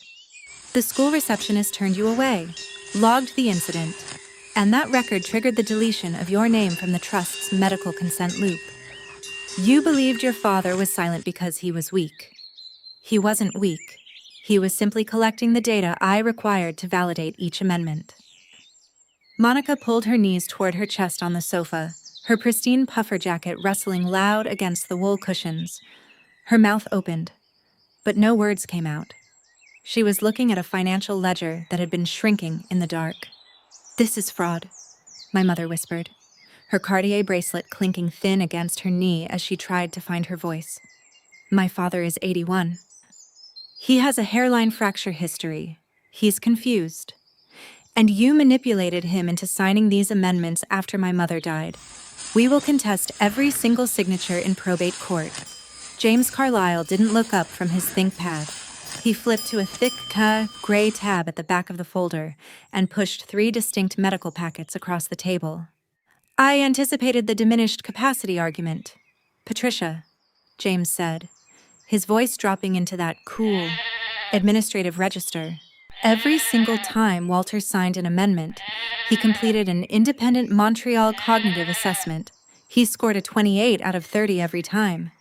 The school receptionist turned you away, logged the incident, and that record triggered the deletion of your name from the Trust's medical consent loop. You believed your father was silent because he was weak. He wasn't weak. He was simply collecting the data I required to validate each amendment. Monica pulled her knees toward her chest on the sofa, her pristine puffer jacket rustling loud against the wool cushions. Her mouth opened, but no words came out. She was looking at a financial ledger that had been shrinking in the dark. "This is fraud," my mother whispered, her Cartier bracelet clinking thin against her knee as she tried to find her voice. "My father is 81. He has a hairline fracture history. He's confused. And you manipulated him into signing these amendments after my mother died. We will contest every single signature in probate court." James Carlyle didn't look up from his ThinkPad. He flipped to a thick, gray tab at the back of the folder and pushed 3 distinct medical packets across the table. "I anticipated the diminished capacity argument, Patricia," James said, his voice dropping into that cool, administrative register. Every single time Walter signed an amendment, he completed an independent Montreal cognitive assessment. He scored a 28 out of 30 every time.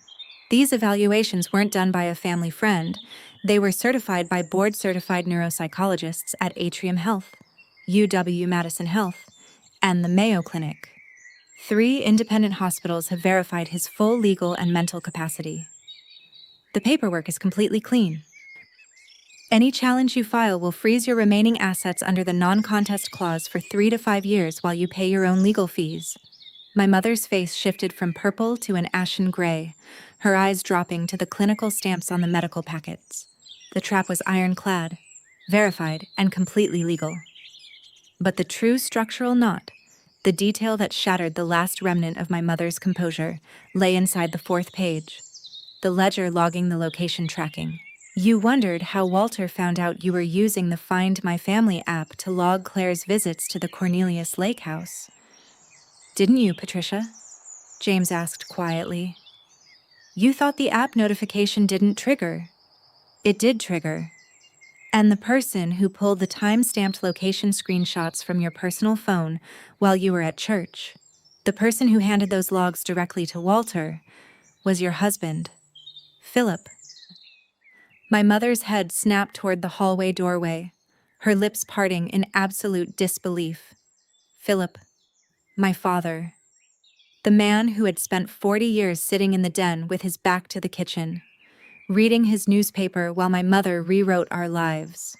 These evaluations weren't done by a family friend. They were certified by board-certified neuropsychologists at Atrium Health, UW-Madison Health, and the Mayo Clinic. 3 independent hospitals have verified his full legal and mental capacity. The paperwork is completely clean. Any challenge you file will freeze your remaining assets under the non-contest clause for 3 to 5 years while you pay your own legal fees. My mother's face shifted from purple to an ashen gray, her eyes dropping to the clinical stamps on the medical packets. The trap was ironclad, verified, and completely legal. But the true structural knot, the detail that shattered the last remnant of my mother's composure, lay inside the 4th page, the ledger logging the location tracking. You wondered how Walter found out you were using the Find My Family app to log Claire's visits to the Cornelius Lake House. "Didn't you, Patricia?" James asked quietly. "You thought the app notification didn't trigger. It did trigger. And the person who pulled the time-stamped location screenshots from your personal phone while you were at church, the person who handed those logs directly to Walter, was your husband, Philip." My mother's head snapped toward the hallway doorway, her lips parting in absolute disbelief. Philip, my father. The man who had spent 40 years sitting in the den with his back to the kitchen, reading his newspaper while my mother rewrote our lives.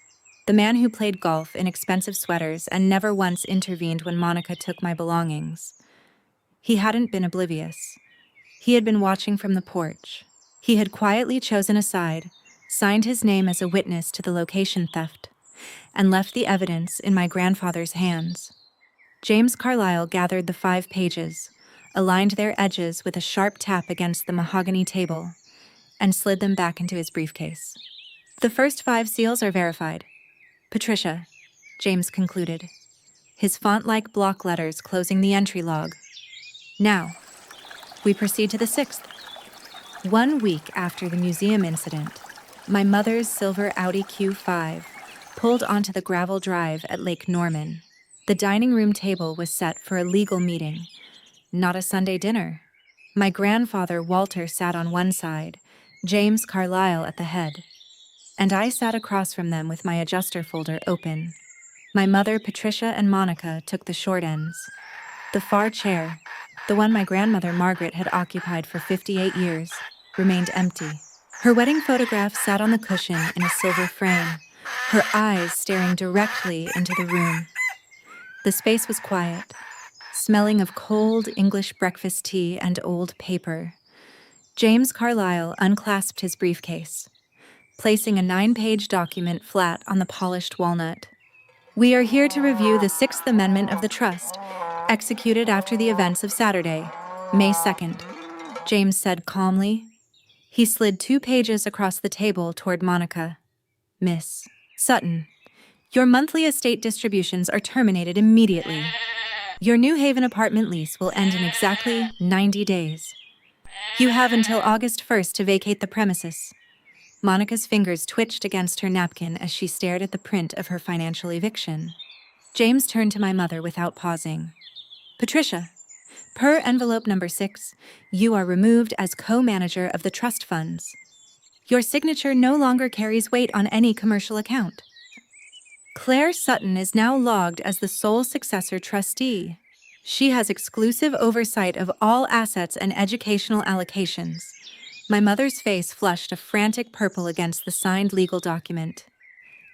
The man who played golf in expensive sweaters and never once intervened when Monica took my belongings. He hadn't been oblivious. He had been watching from the porch. He had quietly chosen a side, signed his name as a witness to the location theft, and left the evidence in my grandfather's hands. James Carlyle gathered the 5 pages, aligned their edges with a sharp tap against the mahogany table, and slid them back into his briefcase. "The first 5 seals are verified, Patricia," James concluded, his font-like block letters closing the entry log. "Now, we proceed to the 6th. 1 week after the museum incident, my mother's silver Audi Q5 pulled onto the gravel drive at Lake Norman. The dining room table was set for a legal meeting, not a Sunday dinner. My grandfather Walter sat on one side, James Carlyle at the head, and I sat across from them with my adjuster folder open. My mother Patricia and Monica took the short ends. The far chair, the one my grandmother Margaret had occupied for 58 years, remained empty. Her wedding photograph sat on the cushion in a silver frame, her eyes staring directly into the room. The space was quiet, smelling of cold English breakfast tea and old paper. James Carlyle unclasped his briefcase, placing a 9-page document flat on the polished walnut. We are here to review the Sixth Amendment of the Trust, executed after the events of Saturday, May 2nd, James said calmly. He slid 2 pages across the table toward Monica. Miss Sutton, your monthly estate distributions are terminated immediately. Your New Haven apartment lease will end in exactly 90 days. You have until August 1st to vacate the premises. Monica's fingers twitched against her napkin as she stared at the print of her financial eviction. James turned to my mother without pausing. Patricia, per envelope number 6, you are removed as co-manager of the trust funds. Your signature no longer carries weight on any commercial account. Claire Sutton is now logged as the sole successor trustee. She has exclusive oversight of all assets and educational allocations. My mother's face flushed a frantic purple against the signed legal document.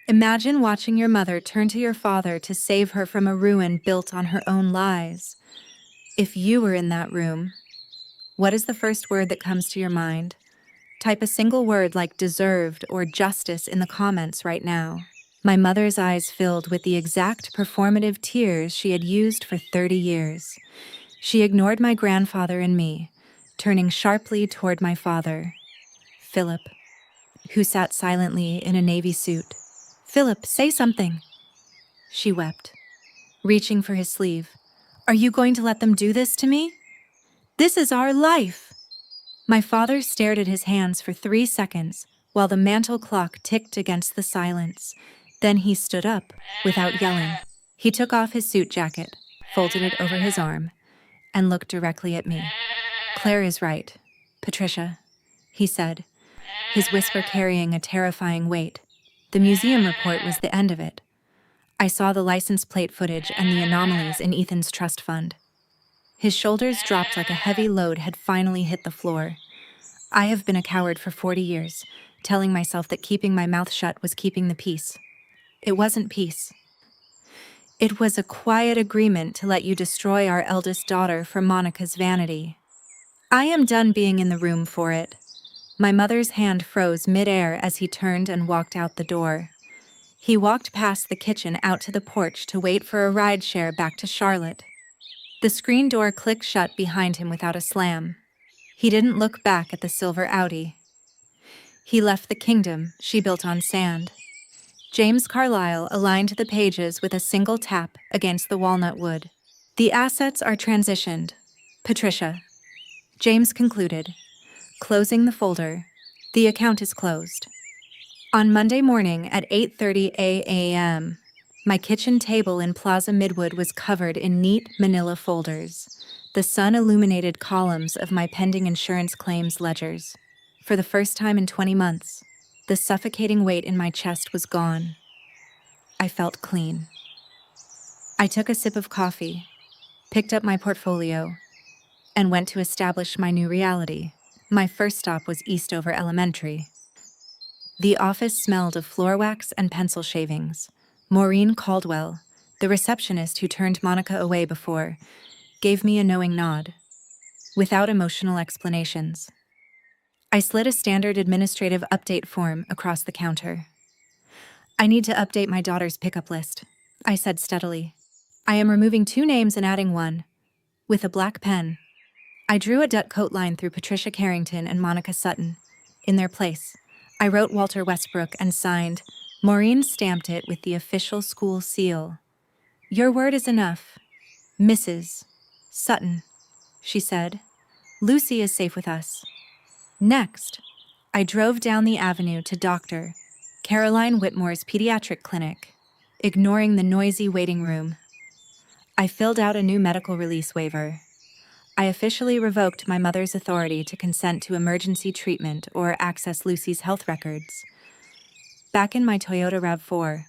Imagine watching your mother turn to your father to save her from a ruin built on her own lies. If you were in that room, what is the first word that comes to your mind? Type a single word like deserved or justice in the comments right now. My mother's eyes filled with the exact performative tears she had used for 30 years. She ignored my grandfather and me, turning sharply toward my father, Philip, who sat silently in a navy suit. Philip, say something. She wept, reaching for his sleeve. Are you going to let them do this to me? This is our life. My father stared at his hands for 3 seconds while the mantel clock ticked against the silence. Then he stood up without yelling. He took off his suit jacket, folded it over his arm, and looked directly at me. Claire is right, Patricia, he said, his whisper carrying a terrifying weight. The museum report was the end of it. I saw the license plate footage and the anomalies in Ethan's trust fund. His shoulders dropped like a heavy load had finally hit the floor. I have been a coward for 40 years, telling myself that keeping my mouth shut was keeping the peace. It wasn't peace. It was a quiet agreement to let you destroy our eldest daughter for Monica's vanity. I am done being in the room for it. My mother's hand froze midair as he turned and walked out the door. He walked past the kitchen out to the porch to wait for a rideshare back to Charlotte. The screen door clicked shut behind him without a slam. He didn't look back at the silver Audi. He left the kingdom she built on sand. James Carlyle aligned the pages with a single tap against the walnut wood. The assets are transitioned, Patricia. James concluded, closing the folder. The account is closed. On Monday morning at 8:30 a.m., my kitchen table in Plaza Midwood was covered in neat manila folders, the sun-illuminated columns of my pending insurance claims ledgers. For the first time in 20 months, the suffocating weight in my chest was gone. I felt clean. I took a sip of coffee, picked up my portfolio, and went to establish my new reality. My first stop was Eastover Elementary. The office smelled of floor wax and pencil shavings. Maureen Caldwell, the receptionist who turned Monica away before, gave me a knowing nod, without emotional explanations. I slid a standard administrative update form across the counter. I need to update my daughter's pickup list, I said steadily. I am removing 2 names and adding 1, with a black pen. I drew a duck coat line through Patricia Carrington and Monica Sutton. In their place, I wrote Walter Westbrook and signed. Maureen stamped it with the official school seal. Your word is enough, Mrs. Sutton, she said. Lucy is safe with us. Next, I drove down the avenue to Dr. Caroline Whitmore's pediatric clinic, ignoring the noisy waiting room. I filled out a new medical release waiver. I officially revoked my mother's authority to consent to emergency treatment or access Lucy's health records. Back in my Toyota RAV4,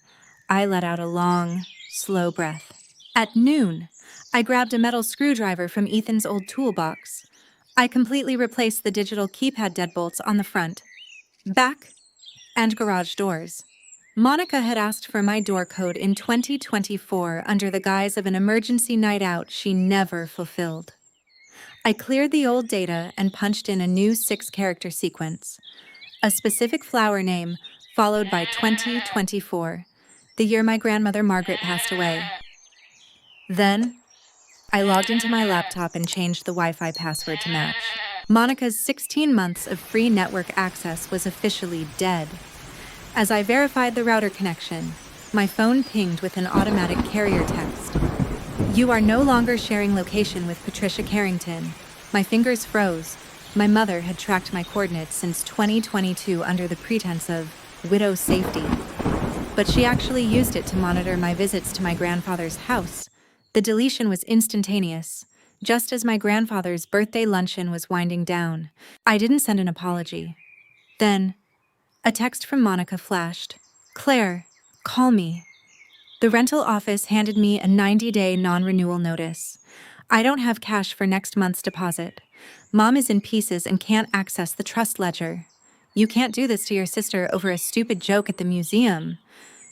I let out a long, slow breath. At noon, I grabbed a metal screwdriver from Ethan's old toolbox. I completely replaced the digital keypad deadbolts on the front, back, and garage doors. Monica had asked for my door code in 2024 under the guise of an emergency night out she never fulfilled. I cleared the old data and punched in a new 6-character sequence. A specific flower name, followed by 2024, the year my grandmother Margaret passed away. Then, I logged into my laptop and changed the Wi-Fi password to match. Monica's 16 months of free network access was officially dead. As I verified the router connection, my phone pinged with an automatic carrier text. "You are no longer sharing location with Patricia Carrington." My fingers froze. My mother had tracked my coordinates since 2022 under the pretense of widow safety. But she actually used it to monitor my visits to my grandfather's house. The deletion was instantaneous, just as my grandfather's birthday luncheon was winding down. I didn't send an apology. Then, a text from Monica flashed. "Claire, call me." The rental office handed me a 90-day non-renewal notice. "I don't have cash for next month's deposit. Mom is in pieces and can't access the trust ledger. You can't do this to your sister over a stupid joke at the museum."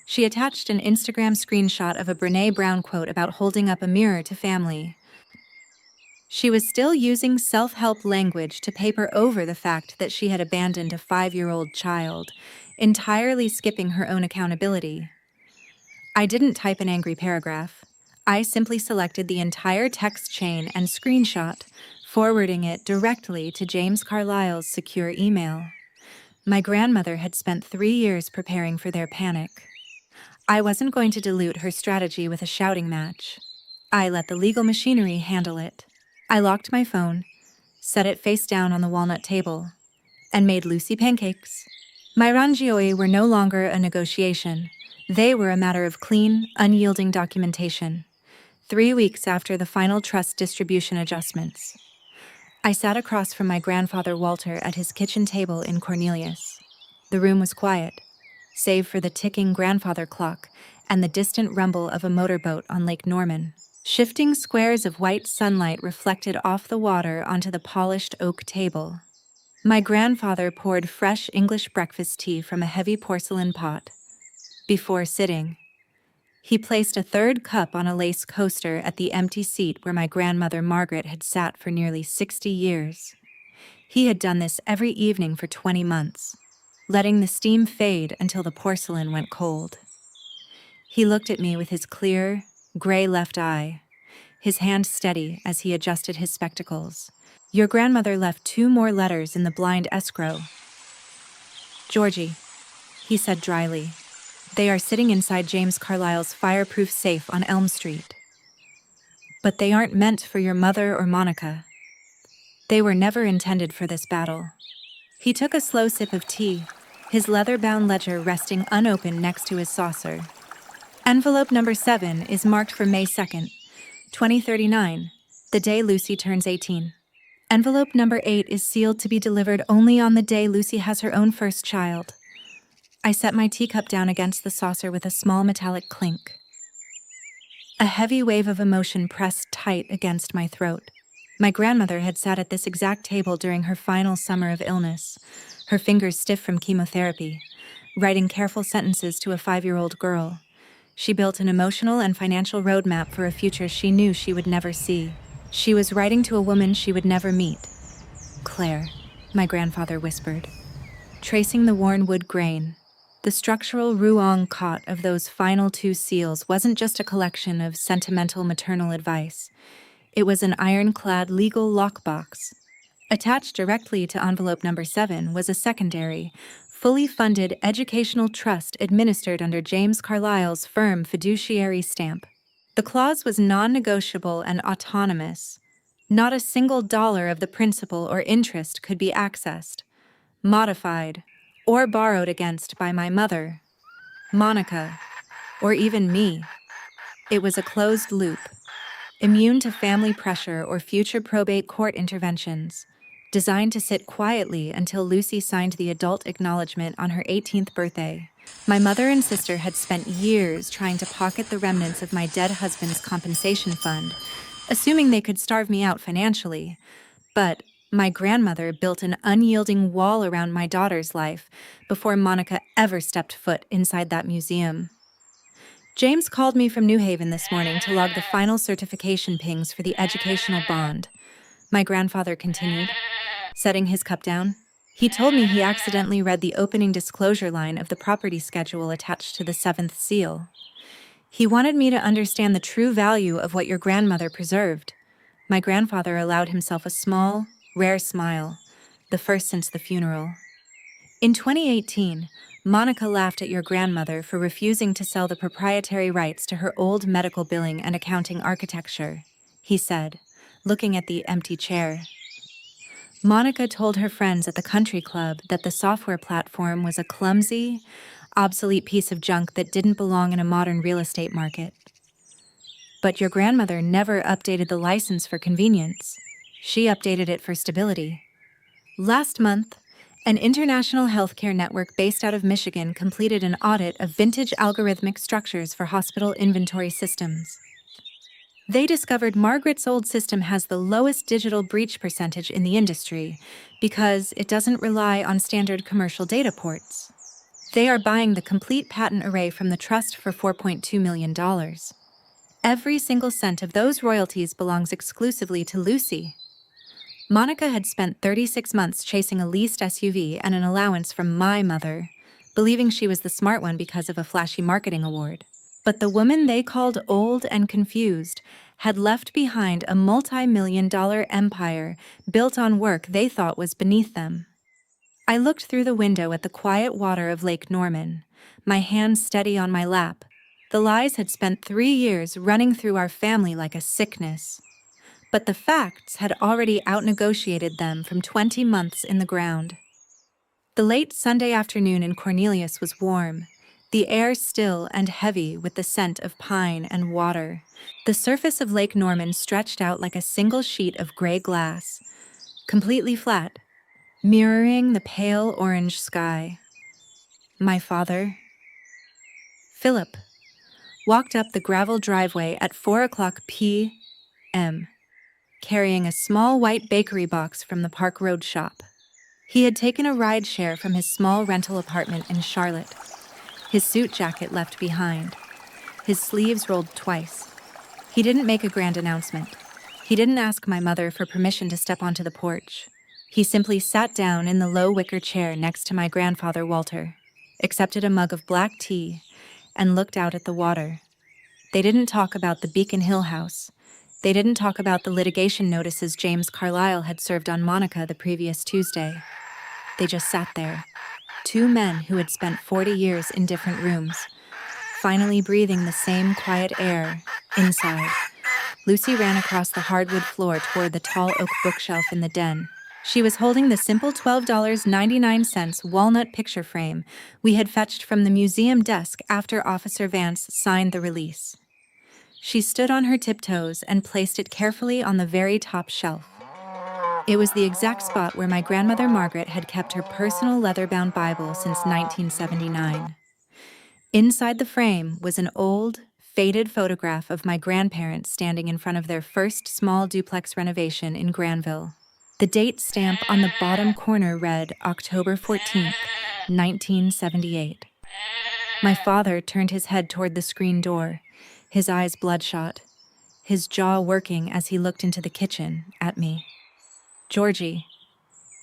She attached an Instagram screenshot of a Brené Brown quote about holding up a mirror to family. She was still using self-help language to paper over the fact that she had abandoned a 5-year-old child, entirely skipping her own accountability. I didn't type an angry paragraph. I simply selected the entire text chain and screenshot, forwarding it directly to James Carlisle's secure email. My grandmother had spent 3 years preparing for their panic. I wasn't going to dilute her strategy with a shouting match. I let the legal machinery handle it. I locked my phone, set it face down on the walnut table, and made Lucy pancakes. My rangioi were no longer a negotiation. They were a matter of clean, unyielding documentation. 3 weeks after the final trust distribution adjustments, I sat across from my grandfather Walter at his kitchen table in Cornelius. The room was quiet, save for the ticking grandfather clock and the distant rumble of a motorboat on Lake Norman. Shifting squares of white sunlight reflected off the water onto the polished oak table. My grandfather poured fresh English breakfast tea from a heavy porcelain pot. Before sitting, he placed a 3rd cup on a lace coaster at the empty seat where my grandmother Margaret had sat for nearly 60 years. He had done this every evening for 20 months, letting the steam fade until the porcelain went cold. He looked at me with his clear, gray left eye, his hand steady as he adjusted his spectacles. "Your grandmother left 2 more letters in the blind escrow." "Georgie," he said dryly, "they are sitting inside James Carlisle's fireproof safe on Elm Street. But they aren't meant for your mother or Monica. They were never intended for this battle." He took a slow sip of tea, his leather-bound ledger resting unopened next to his saucer. "Envelope number 7 is marked for May 2nd, 2039, the day Lucy turns 18. Envelope number 8 is sealed to be delivered only on the day Lucy has her own first child." I set my teacup down against the saucer with a small metallic clink. A heavy wave of emotion pressed tight against my throat. My grandmother had sat at this exact table during her final summer of illness, her fingers stiff from chemotherapy, writing careful sentences to a 5-year-old girl. She built an emotional and financial roadmap for a future she knew she would never see. She was writing to a woman she would never meet. "Claire," my grandfather whispered, tracing the worn wood grain. The structural ruang cot of those final 2 seals wasn't just a collection of sentimental maternal advice. It was an ironclad legal lockbox. Attached directly to envelope number 7 was a secondary, fully funded educational trust administered under James Carlisle's firm fiduciary stamp. The clause was non-negotiable and autonomous. Not a single dollar of the principal or interest could be accessed, modified, or borrowed against by my mother, Monica, or even me. It was a closed loop, immune to family pressure or future probate court interventions, designed to sit quietly until Lucy signed the adult acknowledgement on her 18th birthday. My mother and sister had spent years trying to pocket the remnants of my dead husband's compensation fund, assuming they could starve me out financially. But My grandmother built an unyielding wall around my daughter's life before Monica ever stepped foot inside that museum. James called me from New Haven this morning to log the final certification pings for the educational bond. My grandfather continued, setting his cup down. He told me he accidentally read the opening disclosure line of the property schedule attached to the seventh seal. He wanted me to understand the true value of what your grandmother preserved. My grandfather allowed himself a small, rare smile, the first since the funeral. In 2018, Monica laughed at your grandmother for refusing to sell the proprietary rights to her old medical billing and accounting architecture, he said, looking at the empty chair. Monica told her friends at the country club that the software platform was a clumsy, obsolete piece of junk that didn't belong in a modern real estate market. But your grandmother never updated the license for convenience. She updated it for stability. Last month, an international healthcare network based out of Michigan completed an audit of vintage algorithmic structures for hospital inventory systems. They discovered Margaret's old system has the lowest digital breach percentage in the industry because it doesn't rely on standard commercial data ports. They are buying the complete patent array from the trust for $4.2 million. Every single cent of those royalties belongs exclusively to Lucy. Monica had spent 36 months chasing a leased SUV and an allowance from my mother, believing she was the smart one because of a flashy marketing award. But the woman they called old and confused had left behind a multi-million-dollar empire built on work they thought was beneath them. I looked through the window at the quiet water of Lake Norman, my hands steady on my lap. The lies had spent 3 years running through our family like a sickness. But the facts had already outnegotiated them from 20 months in the ground. The late Sunday afternoon in Cornelius was warm, the air still and heavy with the scent of pine and water. The surface of Lake Norman stretched out like a single sheet of gray glass, completely flat, mirroring the pale orange sky. My father, Philip, walked up the gravel driveway at 4:00 p.m., carrying a small white bakery box from the Park Road shop. He had taken a ride share from his small rental apartment in Charlotte, his suit jacket left behind, his sleeves rolled twice. He didn't make a grand announcement. He didn't ask my mother for permission to step onto the porch. He simply sat down in the low wicker chair next to my grandfather Walter, accepted a mug of black tea, and looked out at the water. They didn't talk about the Beacon Hill house. They didn't talk about the litigation notices James Carlisle had served on Monica the previous Tuesday. They just sat there, two men who had spent 40 years in different rooms, finally breathing the same quiet air inside. Lucy ran across the hardwood floor toward the tall oak bookshelf in the den. She was holding the simple $12.99 walnut picture frame we had fetched from the museum desk after Officer Vance signed the release. She stood on her tiptoes and placed it carefully on the very top shelf. It was the exact spot where my grandmother Margaret had kept her personal leather-bound Bible since 1979. Inside the frame was an old, faded photograph of my grandparents standing in front of their first small duplex renovation in Granville. The date stamp on the bottom corner read October 14th, 1978. My father turned his head toward the screen door, his eyes bloodshot, his jaw working as he looked into the kitchen at me. "Georgie,"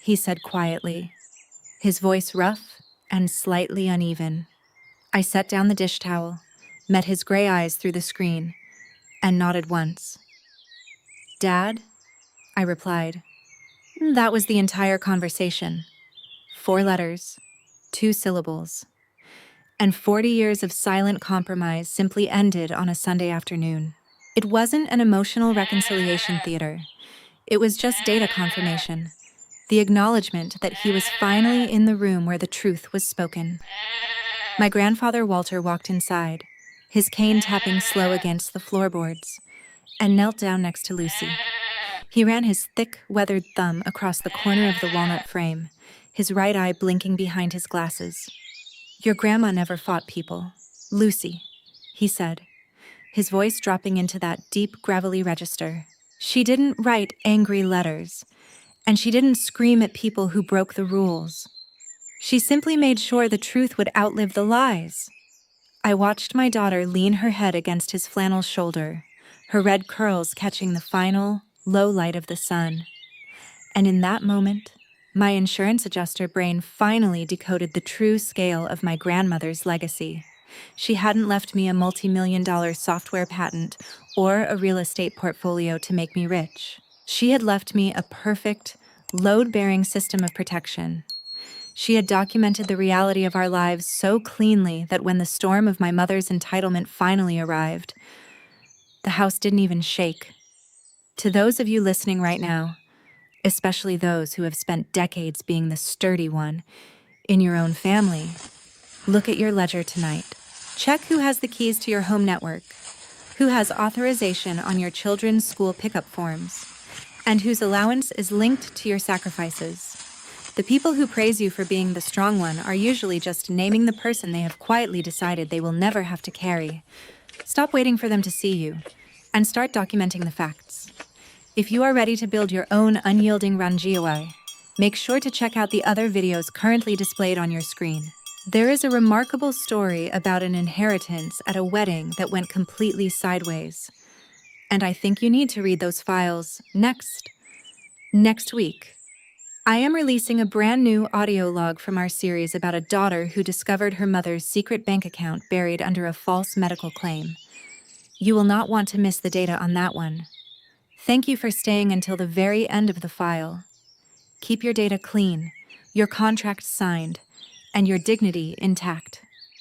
he said quietly, his voice rough and slightly uneven. I set down the dish towel, met his gray eyes through the screen, and nodded once. "Dad?" I replied. That was the entire conversation. 4 letters, 2 syllables. And 40 years of silent compromise simply ended on a Sunday afternoon. It wasn't an emotional reconciliation theater. It was just data confirmation, the acknowledgement that he was finally in the room where the truth was spoken. My grandfather Walter walked inside, his cane tapping slow against the floorboards, and knelt down next to Lucy. He ran his thick, weathered thumb across the corner of the walnut frame, his right eye blinking behind his glasses. "Your grandma never fought people, Lucy," he said, his voice dropping into that deep, gravelly register. "She didn't write angry letters, And she didn't scream at people who broke the rules. She simply made sure the truth would outlive the lies. I watched my daughter lean her head against his flannel shoulder, her red curls catching the final, low light of the sun. And in that moment, my insurance adjuster brain finally decoded the true scale of my grandmother's legacy. She hadn't left me a multi-million-dollar software patent or a real estate portfolio to make me rich. She had left me a perfect, load-bearing system of protection. She had documented the reality of our lives so cleanly that when the storm of my mother's entitlement finally arrived, the house didn't even shake. To those of you listening right now, especially those who have spent decades being the sturdy one in your own family, look at your ledger tonight. Check who has the keys to your home network, who has authorization on your children's school pickup forms, and whose allowance is linked to your sacrifices. The people who praise you for being the strong one are usually just naming the person they have quietly decided they will never have to carry. Stop waiting for them to see you, and start documenting the facts. If you are ready to build your own unyielding Ranjiawai, make sure to check out the other videos currently displayed on your screen. There is a remarkable story about an inheritance at a wedding that went completely sideways. And I think you need to read those files next week. I am releasing a brand new audio log from our series about a daughter who discovered her mother's secret bank account buried under a false medical claim. You will not want to miss the data on that one. Thank you for staying until the very end of the file. Keep your data clean, your contract signed, and your dignity intact.